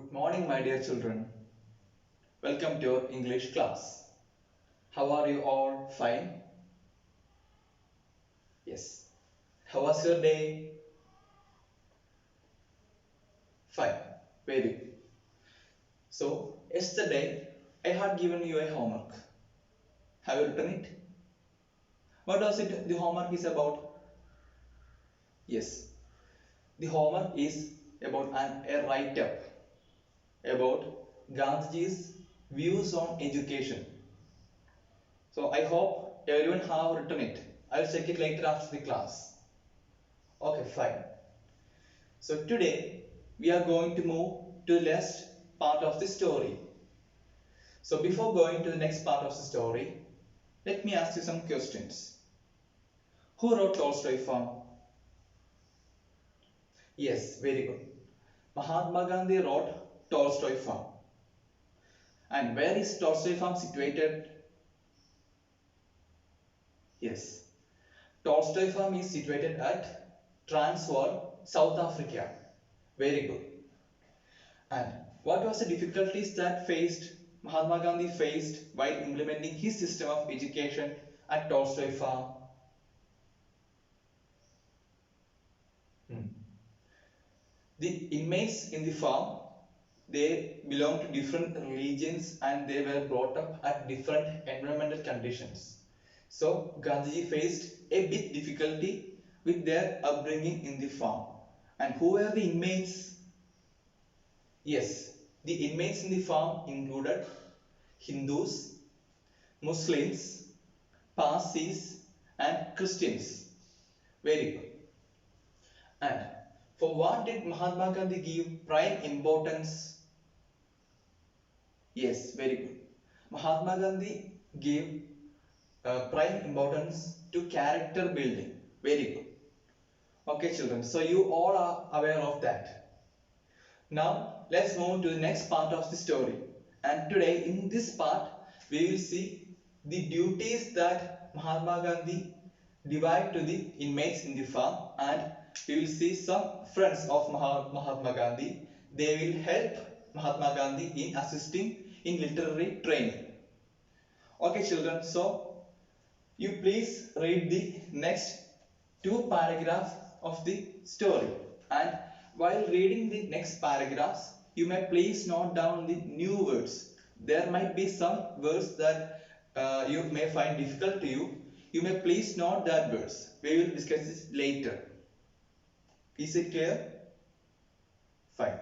Good morning, my dear children. Welcome to your English class. How are you all? Fine? Yes. How was your day? Fine. Very good. So, yesterday I had given you a homework. Have you written it? What was it? The homework is about? Yes. The homework is about a write-up about Gandhiji's views on education. So, I hope everyone have written it. I will check it later after the class. Okay, fine. So today we are going to move to the last part of the story. So before going to the next part of the story, let me ask you some questions. Who wrote Tolstoy Farm? Yes, very good. Mahatma Gandhi wrote Tolstoy Farm. And where is Tolstoy Farm situated? Yes, Tolstoy Farm is situated at Transvaal, South Africa. Very good. And what was the difficulties that Mahatma Gandhi faced while implementing his system of education at Tolstoy Farm? Hmm. The inmates in the farm, they belong to different religions and they were brought up at different environmental conditions. So Gandhiji faced a bit difficulty with their upbringing in the farm. And who were the inmates? Yes, the inmates in the farm included Hindus, Muslims, Parsis and Christians. Very good. And for what did Mahatma Gandhi give prime importance? Yes, very good. Mahatma Gandhi gave prime importance to character building. Very good. Okay, children. So you all are aware of that. Now let's move to the next part of the story. And today in this part we will see the duties that Mahatma Gandhi divided to the inmates in the farm, and we will see some friends of Mahatma Gandhi. They will help Mahatma Gandhi in assisting in literary training. Okay children, so you please read the next two paragraphs of the story, and while reading the next paragraphs you may please note down the new words. There might be some words that you may find difficult to you. You may please note that words. We will discuss this later. Is it clear? Fine.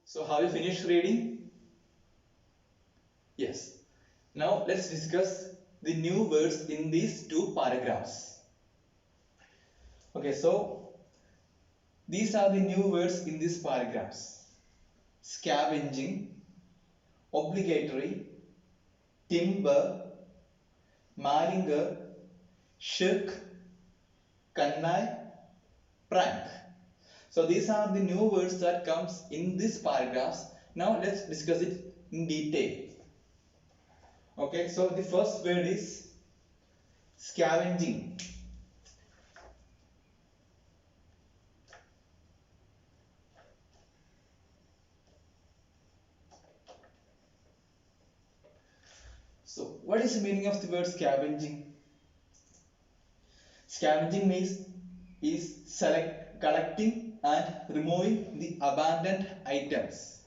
So have you finished reading? Yes. Now let's discuss the new words in these two paragraphs. Okay, so these are the new words in these paragraphs: scavenging, obligatory, timber, Maringer, shirk, kannai, prank. So these are the new words that comes in these paragraphs. Now let's discuss it in detail. Okay, so the first word is scavenging. So what is the meaning of the word scavenging? Scavenging means collecting and removing the abandoned items.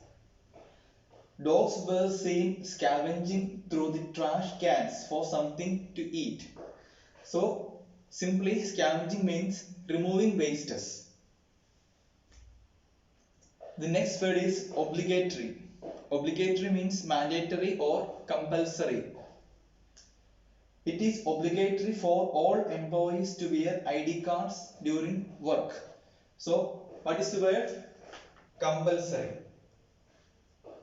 Dogs were seen scavenging through the trash cans for something to eat. So simply scavenging means removing wastes. The next word is obligatory. Obligatory means mandatory or compulsory. It is obligatory for all employees to wear ID cards during work. So, what is the word? Compulsory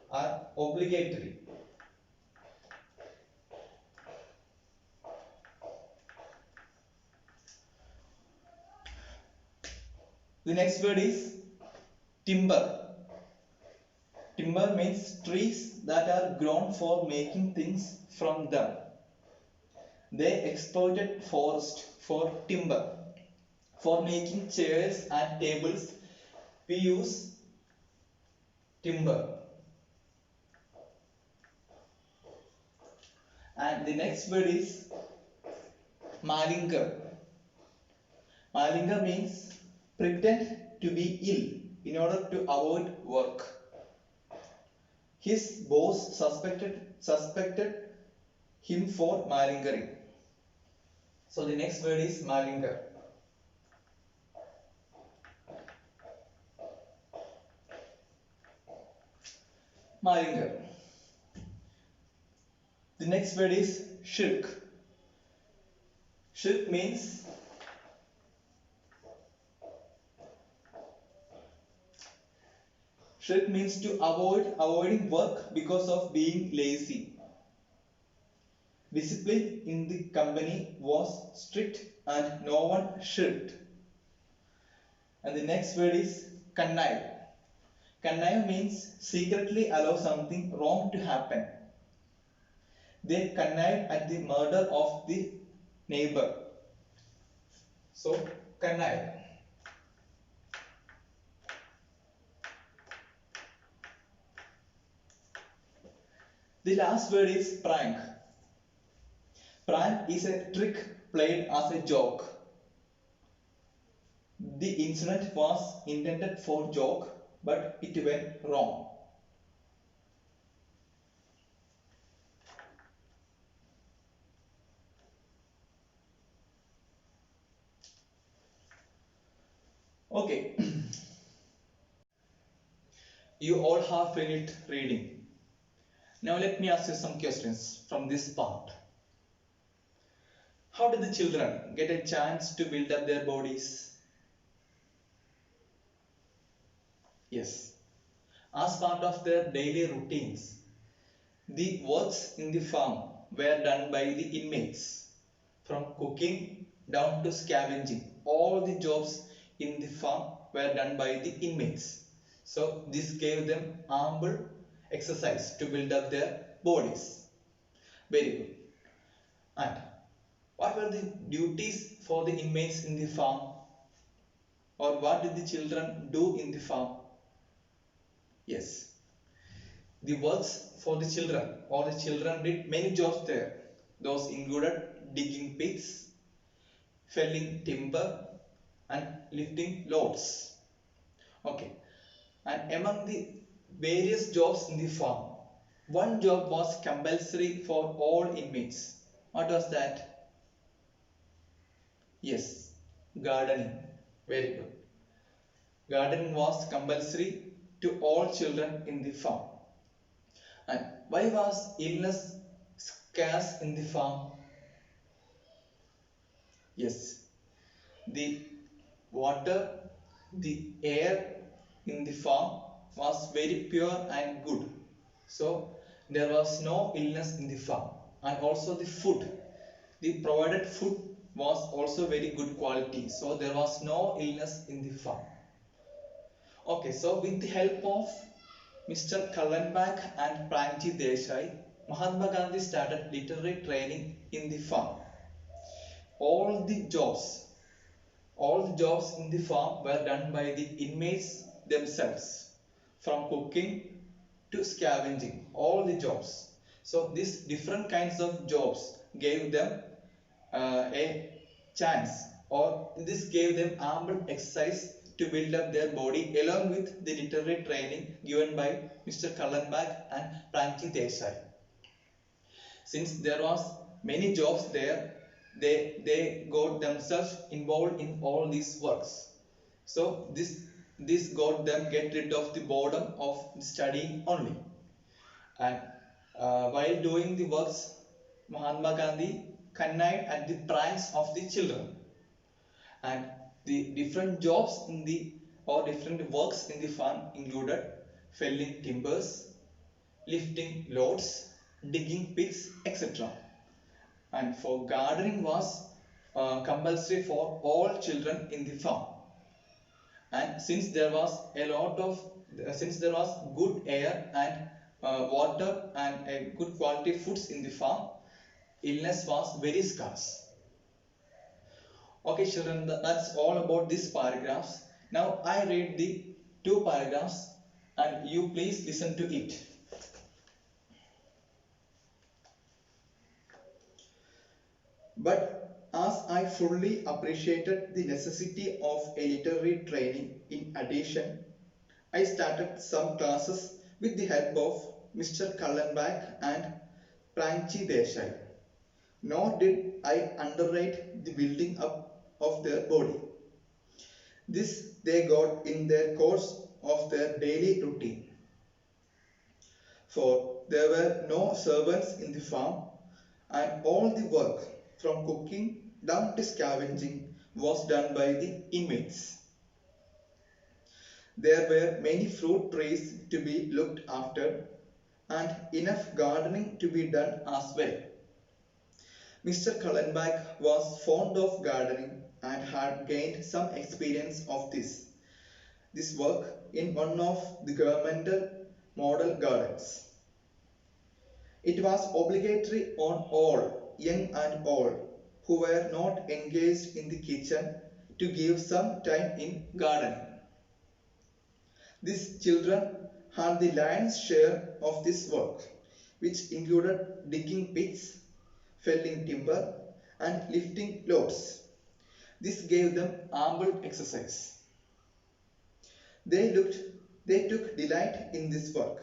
or obligatory. The next word is timber. Timber means trees that are grown for making things from them. They exploited forest for timber. For making chairs and tables, we use timber. And the next word is malinga. Malinga means pretend to be ill in order to avoid work. His boss suspected him for malingering. So the next word is malinga. Malinga. The next word is shirk. Shirk means to avoiding work because of being lazy. Discipline in the company was strict and no one shirked. And the next word is connive. Connive means secretly allow something wrong to happen. They connived at the murder of the neighbor. So, connive. The last word is prank. Prank is a trick played as a joke. The incident was intended for joke, but it went wrong. Okay, you all have finished reading. Now let me ask you some questions from this part. How did the children get a chance to build up their bodies? Yes, as part of their daily routines, the works in the farm were done by the inmates, from cooking down to scavenging. All the jobs in the farm were done by the inmates. So this gave them ample exercise to build up their bodies. Very good. And what were the duties for the inmates in the farm? Or what did the children do in the farm? Yes, the works for the children or the children did many jobs there. Those included digging pits, felling timber and lifting loads. Okay, and among the various jobs in the farm, one job was compulsory for all inmates. What was that? Yes, gardening. Very good. Gardening was compulsory to all children in the farm. And why was illness scarce in the farm? Yes, the water, the air in the farm was very pure and good. So there was no illness in the farm. And also the food, the provided food was also very good quality. So there was no illness in the farm. Okay, so with the help of Mr. Kallenbach and Pranji Desai, Mahatma Gandhi started literary training in the farm. All the jobs, all the jobs in the farm were done by the inmates themselves, from cooking to scavenging, all the jobs. So these different kinds of jobs gave them a chance, or this gave them ample exercise to build up their body along with the literary training given by Mr. Kallenbach and Pranji Desai. Since there was many jobs there, they got themselves involved in all these works. So this got them get rid of the boredom of studying only. And while doing the works, Mahatma Gandhi connived at the pranks of the children. And the different jobs in the or different works in the farm included felling timbers, lifting loads, digging pits, etc. And for gardening was compulsory for all children in the farm. And since there was a lot of since there was good air and water and a good quality foods in the farm, illness was very scarce. Okay children, that's all about these paragraphs. Now I read the two paragraphs and you please listen to it. But as I fully appreciated the necessity of a literary training in addition, I started some classes with the help of Mr. Kallenbach and Pranchi Desai. Nor did I underrate the building up of their body. This they got in their course of their daily routine. For there were no servants in the farm, and all the work from cooking down to scavenging was done by the inmates. There were many fruit trees to be looked after and enough gardening to be done as well. Mr. Kallenbach was fond of gardening and had gained some experience of this work in one of the governmental model gardens. It was obligatory on all, young and old, who were not engaged in the kitchen to give some time in gardening. These children had the lion's share of this work, which included digging pits, felling timber, and lifting loads. This gave them ample exercise. They took delight in this work,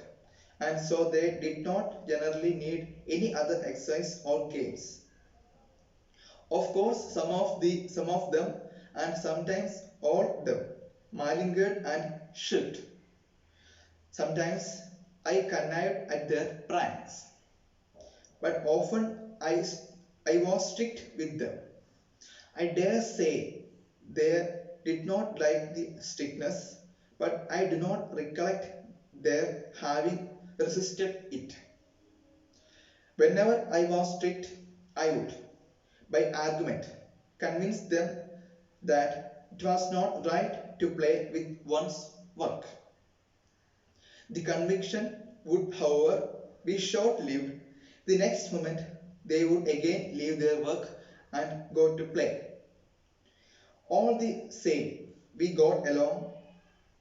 and so they did not generally need any other exercise or games. Of course, some of them, and sometimes all them, malingered and shirked. Sometimes I connived at their pranks, but often I was strict with them. I dare say they did not like the strictness, but I do not recollect their having resisted it. Whenever I was strict, I would, by argument, convince them that it was not right to play with one's work. The conviction would, however, be short-lived. The next moment, they would again leave their work and go to play. All the same, we got along,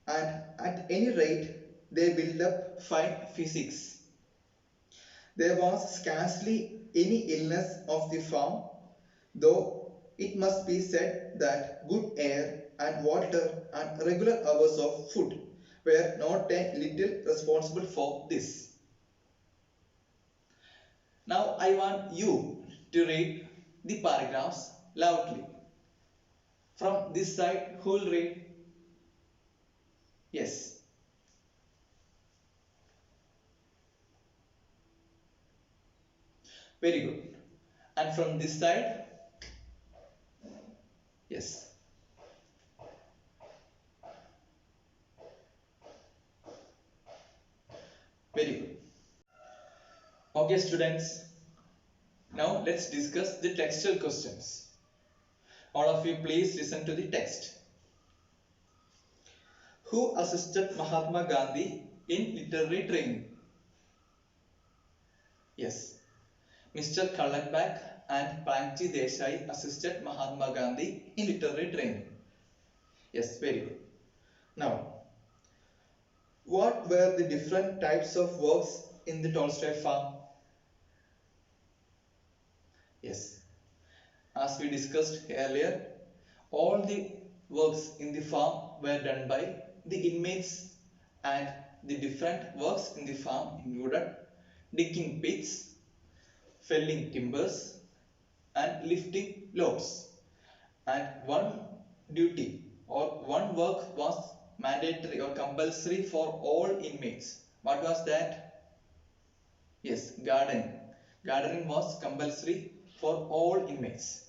and at any rate, they built up fine physiques. There was scarcely any illness of the farm, though it must be said that good air and water and regular hours of food were not a little responsible for this. Now I want you to read the paragraphs loudly. From this side, who will read? Yes. Very good. And from this side? Yes. Very good. Okay students, now let's discuss the textual questions. All of you please listen to the text. Who assisted Mahatma Gandhi in literary training? Yes, Mr. Kallenbach and Pranchi Desai assisted Mahatma Gandhi in literary training. Yes, very good. Now, what were the different types of works in the Tolstoy farm? Yes, as we discussed earlier, all the works in the farm were done by the inmates, and the different works in the farm included digging pits, felling timbers, and lifting loads. And one duty or one work was mandatory or compulsory for all inmates. What was that? Yes, gardening. Gardening was compulsory for all inmates.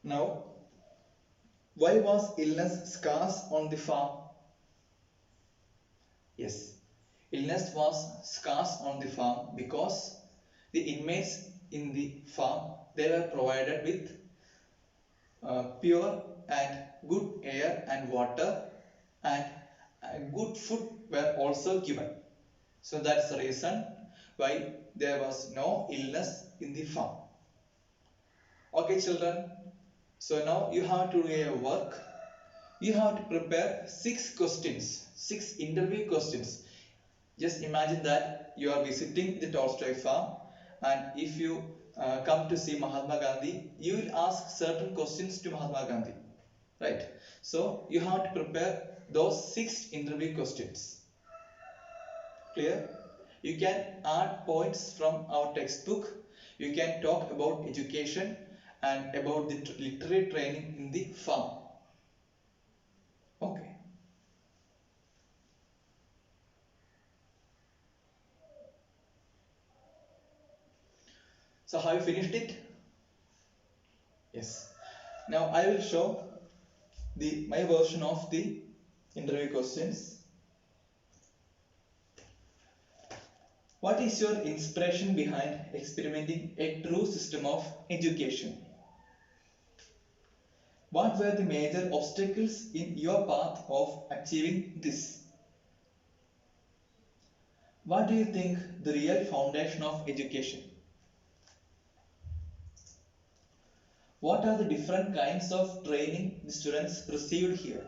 Now, why was illness scarce on the farm? Yes, illness was scarce on the farm because the inmates in the farm, they were provided with pure and good air and water, and good food were also given. So that's the reason why there was no illness in the farm. Okay children, so now you have to do your work. You have to prepare 6 questions, 6 interview questions. Just imagine that you are visiting the Tolstoy farm, and if you come to see Mahatma Gandhi, you will ask certain questions to Mahatma Gandhi, right? So you have to prepare those 6 interview questions. Clear? You can add points from our textbook. You can talk about education and about the literary training in the farm. Okay. So have you finished it? Yes. Now I will show my version of the interview questions. What is your inspiration behind experimenting a true system of education? What were the major obstacles in your path of achieving this? What do you think the real foundation of education? What are the different kinds of training the students received here?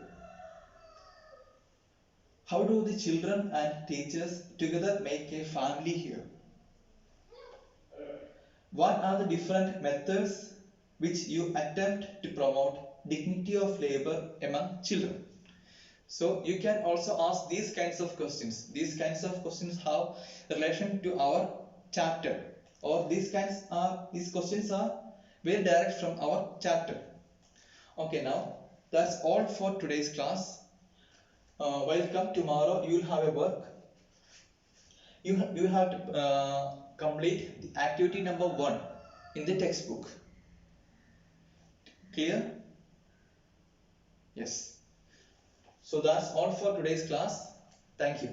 How do the children and teachers together make a family here? What are the different methods which you attempt to promote dignity of labor among children? So you can also ask these kinds of questions. These kinds of questions have relation to our chapter, or these questions are very direct from our chapter. Okay, now that's all for today's class. Welcome. Tomorrow you will have a work. You have to complete the activity number 1 in the textbook. Clear? Yes. So that's all for today's class. Thank you.